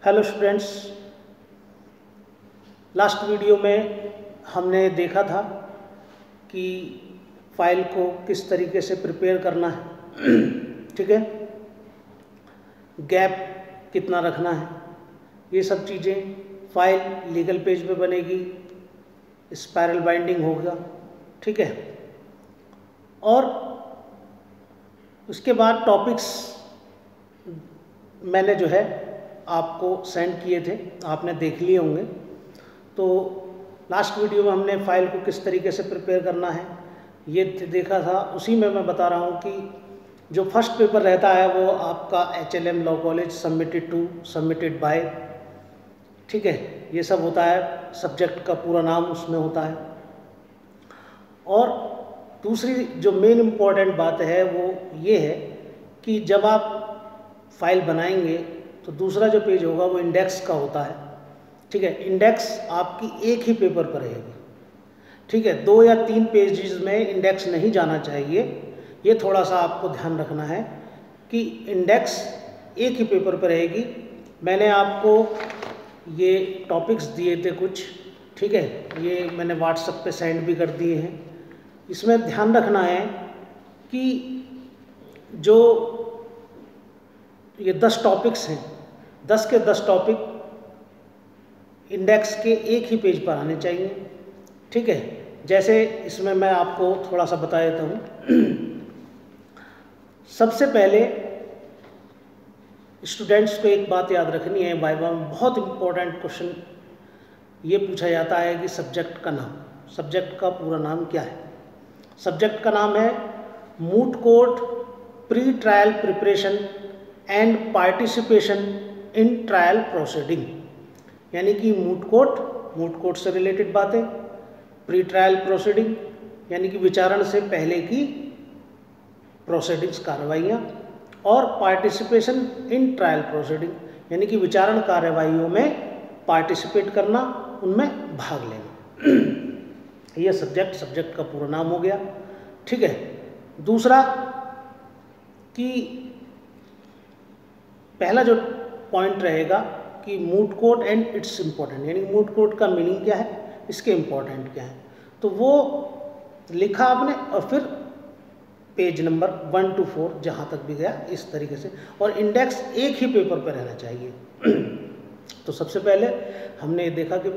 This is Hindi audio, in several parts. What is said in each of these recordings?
हेलो स्टूडेंट्स, लास्ट वीडियो में हमने देखा था कि फाइल को किस तरीके से प्रिपेयर करना है। ठीक है, गैप कितना रखना है, ये सब चीज़ें। फाइल लीगल पेज पे बनेगी, स्पाइरल बाइंडिंग होगा। ठीक है, और उसके बाद टॉपिक्स मैंने जो है आपको सेंड किए थे, आपने देख लिए होंगे। तो लास्ट वीडियो में हमने फाइल को किस तरीके से प्रिपेयर करना है ये देखा था। उसी में मैं बता रहा हूँ कि जो फर्स्ट पेपर रहता है वो आपका HLM law college submitted to, submitted by, ठीक है, ये सब होता है। सब्जेक्ट का पूरा नाम उसमें होता है। और दूसरी जो मेन इम्पॉर्टेंट बात है वो ये है कि जब आप फाइल बनाएंगे तो दूसरा जो पेज होगा वो इंडेक्स का होता है। ठीक है, इंडेक्स आपकी एक ही पेपर पर रहेगी। ठीक है, 2 या 3 पेजेस में इंडेक्स नहीं जाना चाहिए। ये थोड़ा सा आपको ध्यान रखना है कि इंडेक्स एक ही पेपर पर रहेगी। मैंने आपको ये टॉपिक्स दिए थे कुछ, ठीक है, ये मैंने व्हाट्सएप पे सेंड भी कर दिए हैं। इसमें ध्यान रखना है कि जो ये 10 टॉपिक्स हैं, 10 के 10 टॉपिक इंडेक्स के एक ही पेज पर आने चाहिए। ठीक है, जैसे इसमें मैं आपको थोड़ा सा बता देता हूँ। सबसे पहले स्टूडेंट्स को एक बात याद रखनी है, वाइवा में बहुत इम्पोर्टेंट क्वेश्चन ये पूछा जाता है कि सब्जेक्ट का नाम, सब्जेक्ट का पूरा नाम क्या है। सब्जेक्ट का नाम है moot court pre trial preparation and participation in trial proceeding, यानी कि मूट कोर्ट से रिलेटेड बातें, प्री ट्रायल प्रोसीडिंग यानी कि विचारण से पहले की प्रोसीडिंग्स कार्रवाइयाँ, और पार्टिसिपेशन इन ट्रायल प्रोसीडिंग यानी कि विचारण कार्यवाहियों में पार्टिसिपेट करना, उनमें भाग लेना। यह सब्जेक्ट का पूरा नाम हो गया। ठीक है, दूसरा कि पहला जो पॉइंट रहेगा कि moot court and it's important, यानी मूट कोर्ट का मीनिंग क्या है, इसके इम्पोर्टेंट क्या है, तो वो लिखा आपने, और फिर पेज नंबर 1 to 4 जहाँ तक भी गया इस तरीके से, और इंडेक्स एक ही पेपर पर रहना चाहिए। तो सबसे पहले हमने ये देखा कि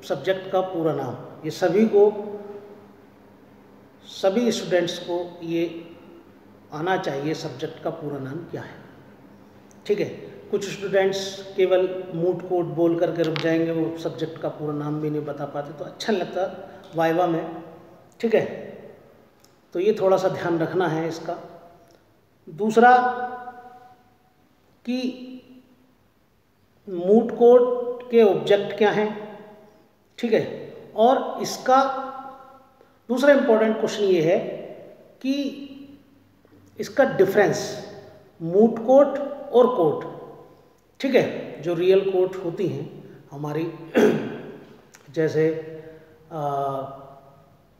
सब्जेक्ट का पूरा नाम, ये सभी स्टूडेंट्स को ये आना चाहिए, सब्जेक्ट का पूरा नाम क्या है। ठीक है, कुछ स्टूडेंट्स केवल मूट कोर्ट बोल करके रुक जाएंगे, वो सब्जेक्ट का पूरा नाम भी नहीं बता पाते, तो अच्छा नहीं लगता वाइवा में। ठीक है, तो ये थोड़ा सा ध्यान रखना है इसका। दूसरा कि मूट कोर्ट के ऑब्जेक्ट क्या हैं, ठीक है, और इसका दूसरा इम्पोर्टेंट क्वेश्चन ये है कि इसका डिफरेंस मूट कोर्ट और कोर्ट, ठीक है, जो रियल कोर्ट होती हैं हमारी, जैसे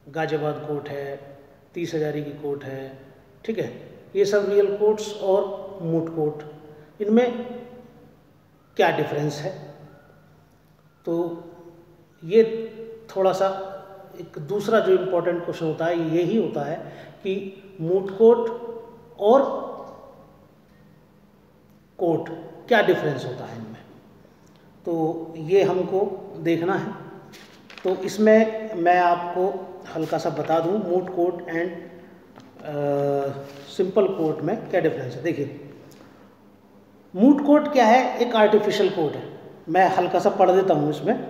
गाजियाबाद कोर्ट है, 30 हजारी की कोर्ट है, ठीक है, ये सब रियल कोर्ट्स और मूट कोर्ट, इनमें क्या डिफरेंस है। तो ये थोड़ा सा एक दूसरा जो इम्पोर्टेंट क्वेश्चन होता है यही होता है कि मूट कोर्ट और कोर्ट क्या डिफरेंस होता है इनमें, तो ये हमको देखना है। तो इसमें मैं आपको हल्का सा बता दूं, moot court and simple court में क्या डिफरेंस है। देखिए, मूट कोर्ट क्या है, एक आर्टिफिशियल कोर्ट है। मैं हल्का सा पढ़ देता हूँ इसमें।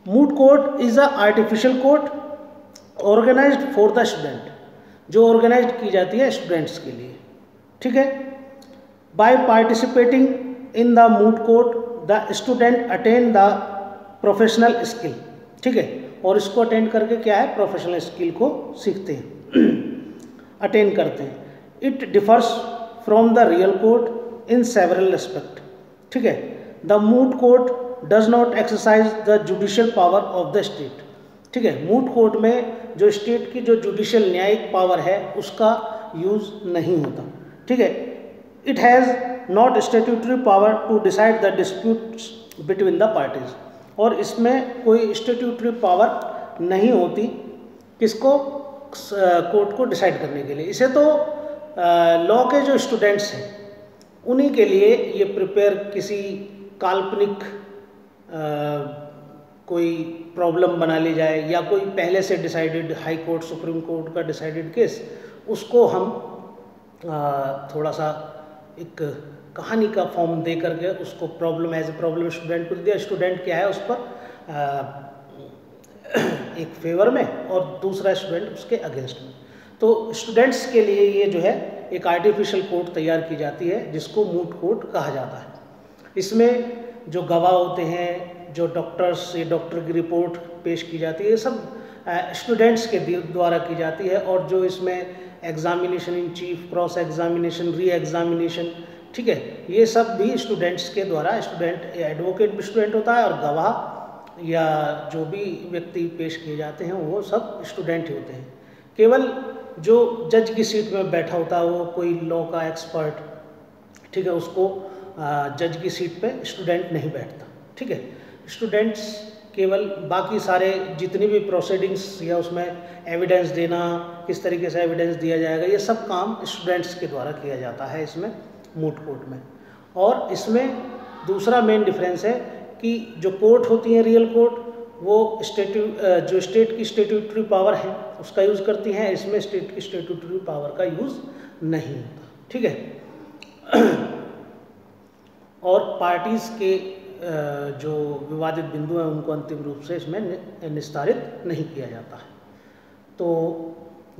Moot court is a artificial court organized for the student, जो ऑर्गेनाइज की जाती है स्टूडेंट्स के लिए। ठीक है, by participating in the moot court the student attain the professional skill. ठीक है, और इसको अटेंड करके क्या है, प्रोफेशनल स्किल को सीखते हैं, अटेंड करते हैं। It differs from the real court in several respect. ठीक है, the moot court does not exercise the judicial power of the state. ठीक है, मूट कोर्ट में जो स्टेट की जो जुडिशियल न्यायिक पावर है उसका यूज नहीं होता। ठीक है, it has not statutory power to decide the disputes between the parties, और इसमें कोई स्टैट्यूटरी पावर नहीं होती किसको, कोर्ट को डिसाइड करने के लिए। इसे तो लॉ के जो स्टूडेंट्स हैं उन्हीं के लिए ये प्रिपेयर, किसी काल्पनिक कोई प्रॉब्लम बना ली जाए या कोई पहले से decided high court supreme court का डिसाइडेड केस, उसको हम थोड़ा सा एक कहानी का फॉर्म दे करके उसको problem as a problem student को दिया। स्टूडेंट क्या है उस पर एक फेवर में और दूसरा स्टूडेंट उसके अगेंस्ट में। तो स्टूडेंट्स के लिए ये जो है एक आर्टिफिशियल कोर्ट तैयार की जाती है जिसको मूट कोर्ट कहा जाता है। इसमें जो गवाह होते हैं, जो डॉक्टर्स, ये डॉक्टर की रिपोर्ट पेश की जाती है, ये सब स्टूडेंट्स के द्वारा की जाती है। और जो इसमें examination in chief, cross examination, re examination, ठीक है, ये सब भी स्टूडेंट्स के द्वारा, स्टूडेंट एडवोकेट भी स्टूडेंट होता है और गवाह या जो भी व्यक्ति पेश किए जाते हैं वो सब स्टूडेंट ही होते हैं। केवल जो जज की सीट में बैठा होता है वो कोई लॉ का एक्सपर्ट, ठीक है, उसको जज की सीट पे स्टूडेंट नहीं बैठता, ठीक है। स्टूडेंट्स केवल बाकी सारे जितनी भी प्रोसीडिंग्स या उसमें एविडेंस देना, किस तरीके से एविडेंस दिया जाएगा, ये सब काम स्टूडेंट्स के द्वारा किया जाता है इसमें मूट कोर्ट में। और इसमें दूसरा मेन डिफरेंस है कि जो कोर्ट होती है रियल कोर्ट, वो जो स्टेट की स्टैट्यूटरी पावर है उसका यूज़ करती हैं, इसमें स्टेट की स्टैट्यूटरी पावर का यूज़ नहीं होता, ठीक है। और पार्टीज़ के जो विवादित बिंदु हैं उनको अंतिम रूप से इसमें निस्तारित नहीं किया जाता है। तो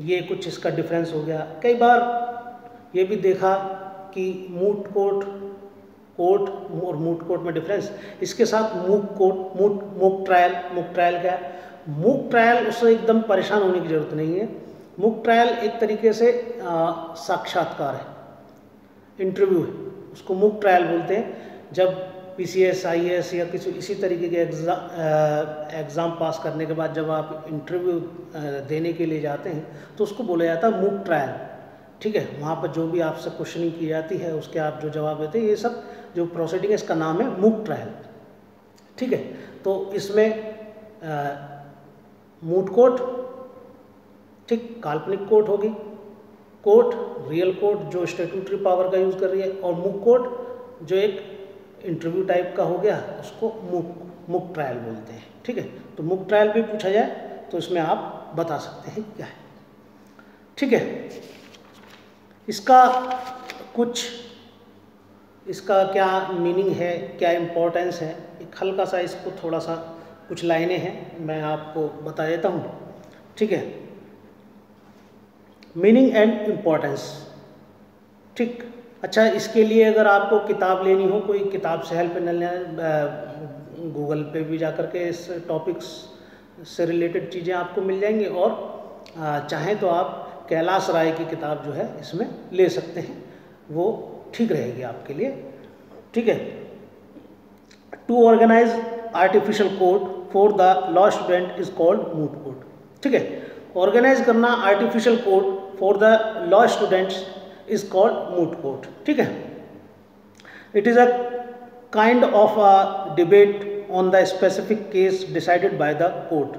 ये कुछ इसका डिफरेंस हो गया। कई बार ये भी देखा कि मूट कोर्ट और मूट कोर्ट में डिफरेंस, इसके साथ मूक ट्रायल क्या है? मूक ट्रायल, उससे एकदम परेशान होने की ज़रूरत नहीं है। मूक ट्रायल एक तरीके से साक्षात्कार है, इंटरव्यू है, उसको मूक ट्रायल बोलते हैं। जब PCS, IAS या किसी इसी तरीके के एग्ज़ाम पास करने के बाद जब आप इंटरव्यू देने के लिए जाते हैं तो उसको बोला जाता है मूक ट्रायल, ठीक है। वहाँ पर जो भी आपसे क्वेश्चनिंग की जाती है उसके आप जो जवाब देते हैं, ये सब जो प्रोसीडिंग है इसका नाम है मूक ट्रायल, ठीक है। तो इसमें मूट कोर्ट, ठीक, काल्पनिक कोर्ट होगी, कोर्ट रियल कोर्ट जो स्टैट्यूटरी पावर का यूज़ कर रही है, और मूक कोर्ट जो एक इंटरव्यू टाइप का हो गया, उसको मूक ट्रायल बोलते हैं, ठीक है। तो मूक ट्रायल भी पूछा जाए तो इसमें आप बता सकते हैं क्या है, ठीक है। इसका क्या मीनिंग है, क्या इम्पोर्टेंस है, एक हल्का सा इसको थोड़ा सा कुछ लाइनें हैं मैं आपको बता देता हूँ, ठीक है। मीनिंग एंड इम्पोर्टेंस, ठीक। अच्छा, इसके लिए अगर आपको किताब लेनी हो, कोई किताब से हेल्प न लें, गूगल पे भी जा कर के इस टॉपिक्स से रिलेटेड चीज़ें आपको मिल जाएंगी, और चाहें तो आप कैलाश राय की किताब जो है इसमें ले सकते हैं, वो ठीक रहेगी आपके लिए, ठीक है। To organize artificial court for the law student is called moot court, ठीक है। ऑर्गेनाइज करना artificial court for the law students is called moot court, ठीक है। It is a kind of a debate on the specific case decided by the court,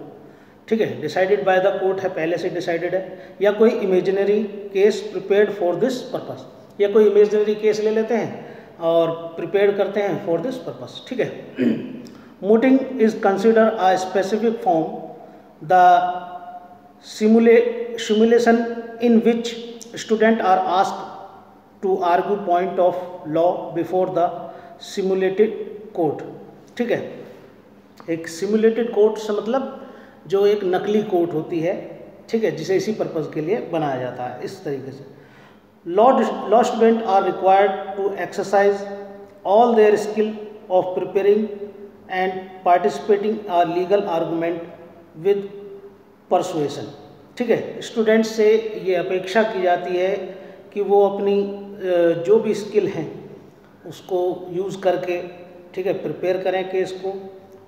ठीक है। डिसाइडेड बाय द कोर्ट है, पहले से डिसाइडेड है, या कोई imaginary case prepared for this purpose, या कोई इमेजिनरी केस ले लेते हैं और प्रिपेयर करते हैं फॉर दिस पर्पस, ठीक है। mooting is consider a specific form the simulation in which students are asked to argue point of law before the simulated court, ठीक है। एक simulated court से मतलब जो एक नकली कोर्ट होती है, ठीक है, जिसे इसी पर्पज़ के लिए बनाया जाता है। इस तरीके से law student are required to exercise all their skill of preparing and participating a legal argument with persuasion, ठीक है। स्टूडेंट से ये अपेक्षा की जाती है कि वो अपनी जो भी स्किल हैं उसको यूज़ करके, ठीक है, प्रिपेयर करें केस को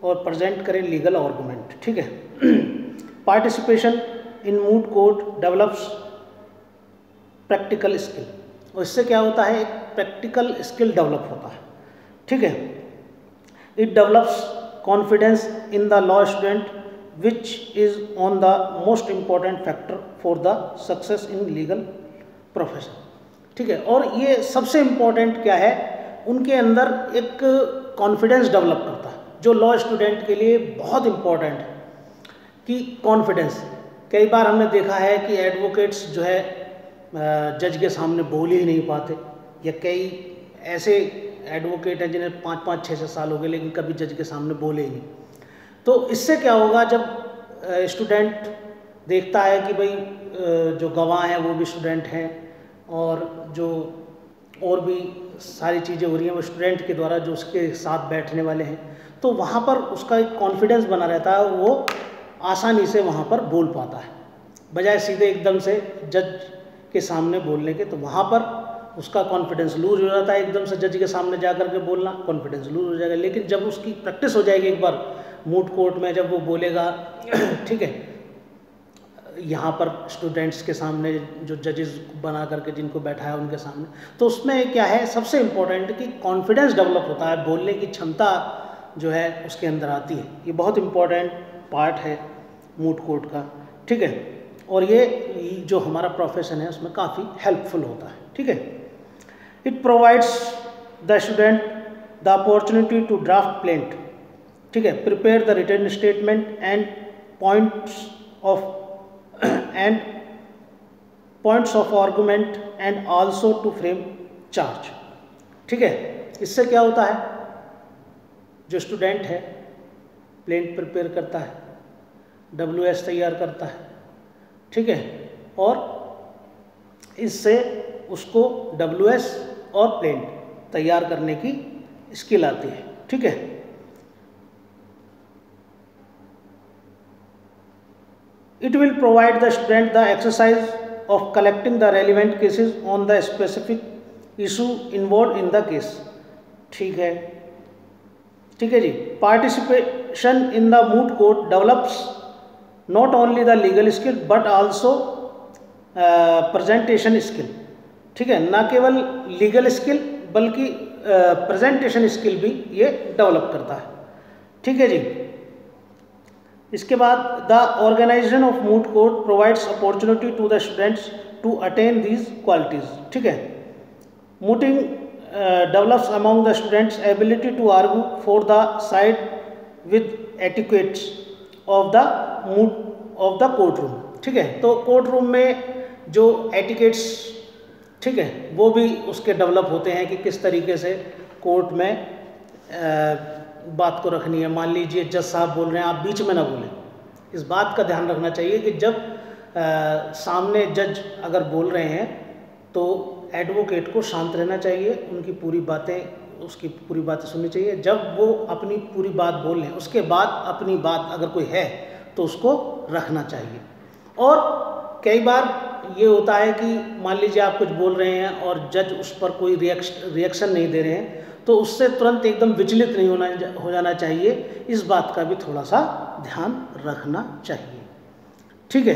और प्रेजेंट करें लीगल आर्गूमेंट, ठीक है। Participation in moot court develops practical skill, और इससे क्या होता है, प्रैक्टिकल स्किल डेवलप होता है, ठीक है। It develops confidence in the law student which is on the most important factor for the success in legal profession, ठीक है। और ये सबसे इम्पॉर्टेंट क्या है, उनके अंदर एक कॉन्फिडेंस डेवलप करता है, जो लॉ स्टूडेंट के लिए बहुत इम्पॉर्टेंट है कि कॉन्फिडेंस। कई बार हमने देखा है कि एडवोकेट्स जो है जज के सामने बोल ही नहीं पाते, या कई ऐसे एडवोकेट हैं जिन्हें 5-5, 6-6 साल हो गए लेकिन कभी जज के सामने बोले ही नहीं। तो इससे क्या होगा, जब स्टूडेंट देखता है कि भाई जो गवाह हैं वो भी स्टूडेंट हैं और जो और भी सारी चीज़ें हो रही हैं वो स्टूडेंट के द्वारा जो उसके साथ बैठने वाले हैं, तो वहाँ पर उसका एक कॉन्फिडेंस बना रहता है, वो आसानी से वहाँ पर बोल पाता है, बजाय सीधे एकदम से जज के सामने बोलने के। तो वहाँ पर उसका कॉन्फिडेंस लूज हो जाता है, एकदम से जज के सामने जा कर के बोलना, कॉन्फिडेंस लूज हो जाएगा। लेकिन जब उसकी प्रैक्टिस हो जाएगी एक बार मूट कोर्ट में, जब वो बोलेगा ठीक है, यहाँ पर स्टूडेंट्स के सामने जो जजेस बना करके जिनको बैठाया उनके सामने, तो उसमें क्या है सबसे इम्पोर्टेंट कि कॉन्फिडेंस डेवलप होता है, बोलने की क्षमता जो है उसके अंदर आती है। ये बहुत इम्पोर्टेंट पार्ट है मूट कोर्ट का, ठीक है। और ये जो हमारा प्रोफेशन है उसमें काफ़ी हेल्पफुल होता है, ठीक है। It provides the student the opportunity to draft plaint, ठीक है, prepare the written statement and points of argument and also to frame charge, ठीक है। इससे क्या होता है, जो स्टूडेंट है प्लेंट प्रिपेयर करता है, WS तैयार करता है, ठीक है, और इससे उसको WS और प्लेंट तैयार करने की स्किल आती है, ठीक है। It will provide the student the exercise of collecting the relevant cases on the specific issue involved in the case, ठीक है, ठीक है जी। Participation in the moot court develops not only the legal skill but also presentation skill, ठीक है, ना केवल लीगल स्किल बल्कि प्रेजेंटेशन स्किल भी ये डेवलप करता है, ठीक है जी। इसके बाद the organisation of moot court provides opportunity to the students to attain these qualities, ठीक है। Mooting develops among the students ability to argue for the side with etiquettes of the court room, ठीक है। तो कोर्ट रूम में जो एटिकेट्स, ठीक है, वो भी उसके डेवलप होते हैं कि किस तरीके से कोर्ट में बात को रखनी है। मान लीजिए जज साहब बोल रहे हैं, आप बीच में ना बोलें, इस बात का ध्यान रखना चाहिए कि जब सामने जज अगर बोल रहे हैं तो एडवोकेट को शांत रहना चाहिए, उनकी पूरी बातें सुननी चाहिए। जब वो अपनी पूरी बात बोल लें उसके बाद अपनी बात अगर कोई है तो उसको रखना चाहिए। और कई बार ये होता है कि मान लीजिए आप कुछ बोल रहे हैं और जज उस पर कोई रिएक्शन नहीं दे रहे हैं, तो उससे तुरंत एकदम विचलित नहीं हो जाना चाहिए, इस बात का भी थोड़ा सा ध्यान रखना चाहिए, ठीक है।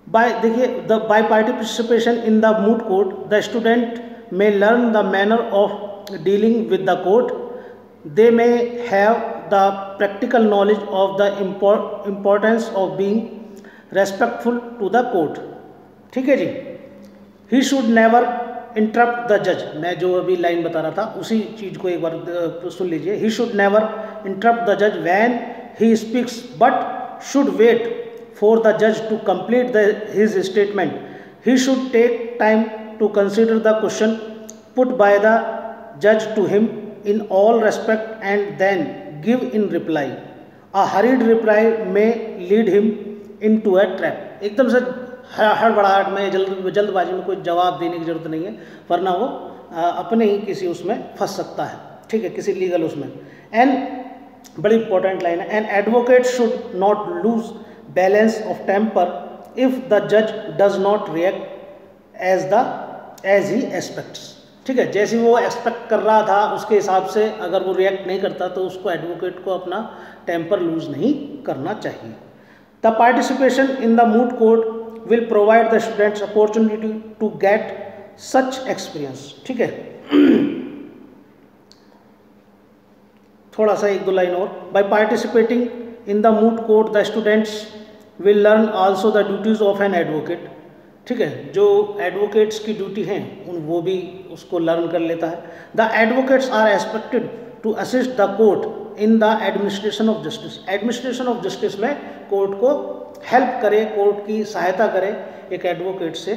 By participation in the moot court the student may learn the manner of dealing with the court, they may have the practical knowledge of the importance of being respectful to the court, ठीक है जी। He should never interrupt the judge, मैं जो अभी लाइन बता रहा था उसी चीज़ को एक बार सुन लीजिए। He should never interrupt the judge when he speaks, but should wait for the judge to complete his statement. He should take time to consider the question put by the judge to him in all respect and then give in reply. A hurried reply may lead him into a trap. एकदम से हड़बड़ाहट में जल्दबाजी में कोई जवाब देने की जरूरत नहीं है, वरना वो अपने ही किसी उसमें फंस सकता है, ठीक है, किसी लीगल उसमें। एंड बड़ी इंपॉर्टेंट लाइन है, an advocate should not lose balance of temper if the जज does not react as he expects, ठीक है। जैसे वो एक्सपेक्ट कर रहा था उसके हिसाब से अगर वो रिएक्ट नहीं करता तो उसको एडवोकेट को अपना टेम्पर लूज नहीं करना चाहिए। The participation in the moot court will provide the students opportunity to get such experience. ठीक है, थोड़ा सा एक दो लाइन और। By participating in the moot court the students will learn also the duties of an advocate. ठीक है, जो एडवोकेट्स की ड्यूटी हैं वो भी उसको लर्न कर लेता है। The advocates are expected to assist the court in the administration of justice. Administration of justice में कोर्ट को हेल्प करे, कोर्ट की सहायता करे एक एडवोकेट से।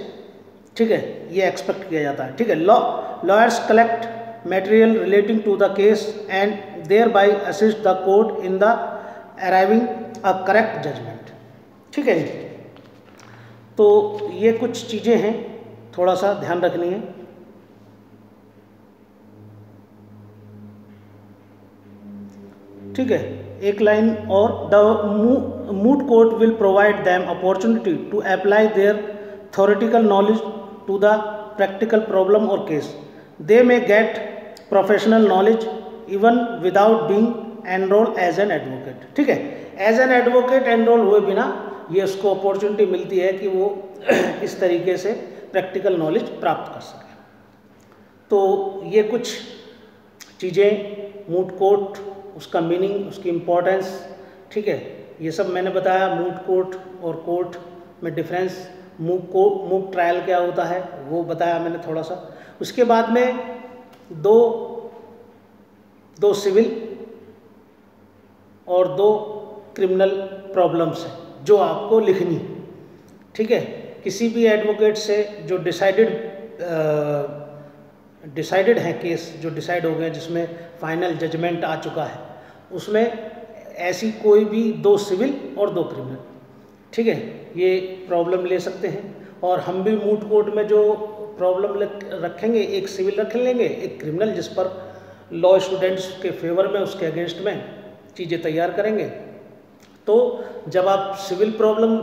ठीक है, ये एक्सपेक्ट किया जाता है। ठीक है, lawyers collect material relating to the case and thereby assist the court in the arriving a correct judgment. ठीक है, तो ये कुछ चीज़ें हैं, थोड़ा सा ध्यान रखनी है। ठीक है, एक लाइन और। The moot court will provide them opportunity to apply their theoretical knowledge to the practical problem और case. They may get professional knowledge even without being enrol as an advocate. ठीक है, एज एन एडवोकेट एनरोल हुए बिना ये उसको अपॉर्चुनिटी मिलती है कि वो इस तरीके से प्रैक्टिकल नॉलेज प्राप्त कर सके। तो ये कुछ चीज़ें, मूट कोर्ट, उसका मीनिंग, उसकी इम्पोर्टेंस। ठीक है, ये सब मैंने बताया। मूट कोर्ट और कोर्ट में डिफरेंस, मूट ट्रायल क्या होता है वो बताया मैंने थोड़ा सा। उसके बाद में दो सिविल और 2 क्रिमिनल प्रॉब्लम्स हैं जो आपको लिखनी। ठीक है, किसी भी एडवोकेट से जो डिसाइडेड है केस, जो डिसाइड हो गए, जिसमें फाइनल जजमेंट आ चुका है, उसमें ऐसी कोई भी 2 सिविल और 2 क्रिमिनल। ठीक है, ये प्रॉब्लम ले सकते हैं। और हम भी मूट कोर्ट में जो प्रॉब्लम रखेंगे, एक सिविल रख लेंगे, एक क्रिमिनल, जिस पर लॉ स्टूडेंट्स के फेवर में, उसके अगेंस्ट में चीज़ें तैयार करेंगे। तो जब आप सिविल प्रॉब्लम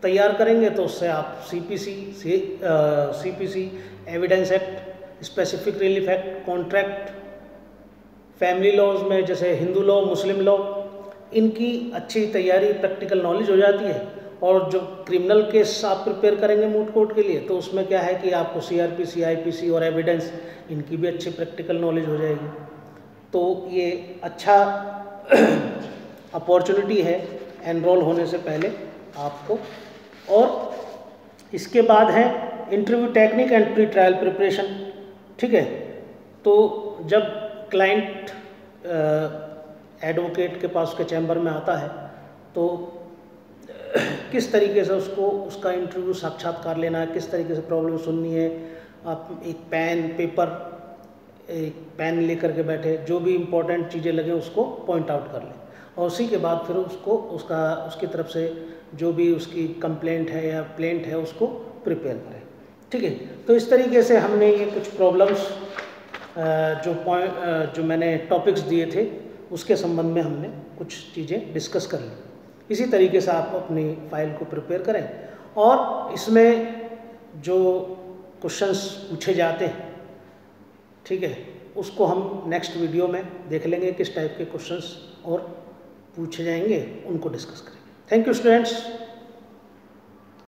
तैयार करेंगे तो उससे आप CPC, evidence act, specific relief act, contract, family laws में जैसे हिंदू लॉ, मुस्लिम लॉ, इनकी अच्छी तैयारी, प्रैक्टिकल नॉलेज हो जाती है। और जो क्रिमिनल केस आप प्रिपेयर करेंगे मूट कोर्ट के लिए, तो उसमें क्या है कि आपको सीआरपीसी, आईपीसी और एविडेंस, इनकी भी अच्छी प्रैक्टिकल नॉलेज हो जाएगी। तो ये अच्छा अपॉर्चुनिटी है एनरोल होने से पहले आपको। और इसके बाद है interview technique and pre trial preparation. ठीक है, तो जब क्लाइंट एडवोकेट के पास, उसके चैम्बर में आता है, तो किस तरीके से उसको उसका इंटरव्यू, साक्षात्कार लेना है, किस तरीके से प्रॉब्लम सुननी है। आप एक पेन लेकर के बैठे, जो भी इम्पोर्टेंट चीज़ें लगे उसको पॉइंट आउट कर लें, और उसी के बाद फिर उसकी तरफ से जो भी उसकी कंप्लेंट है या प्लेंट है उसको प्रिपेयर करें। ठीक है, तो इस तरीके से हमने ये कुछ प्रॉब्लम्स जो मैंने टॉपिक्स दिए थे उसके संबंध में हमने कुछ चीज़ें डिस्कस कर ली। इसी तरीके से आप अपनी फाइल को प्रिपेयर करें, और इसमें जो क्वेश्चंस पूछे जाते हैं, ठीक है, उसको हम नेक्स्ट वीडियो में देख लेंगे किस टाइप के क्वेश्चंस और पूछे जाएंगे, उनको डिस्कस करेंगे। Thank you students.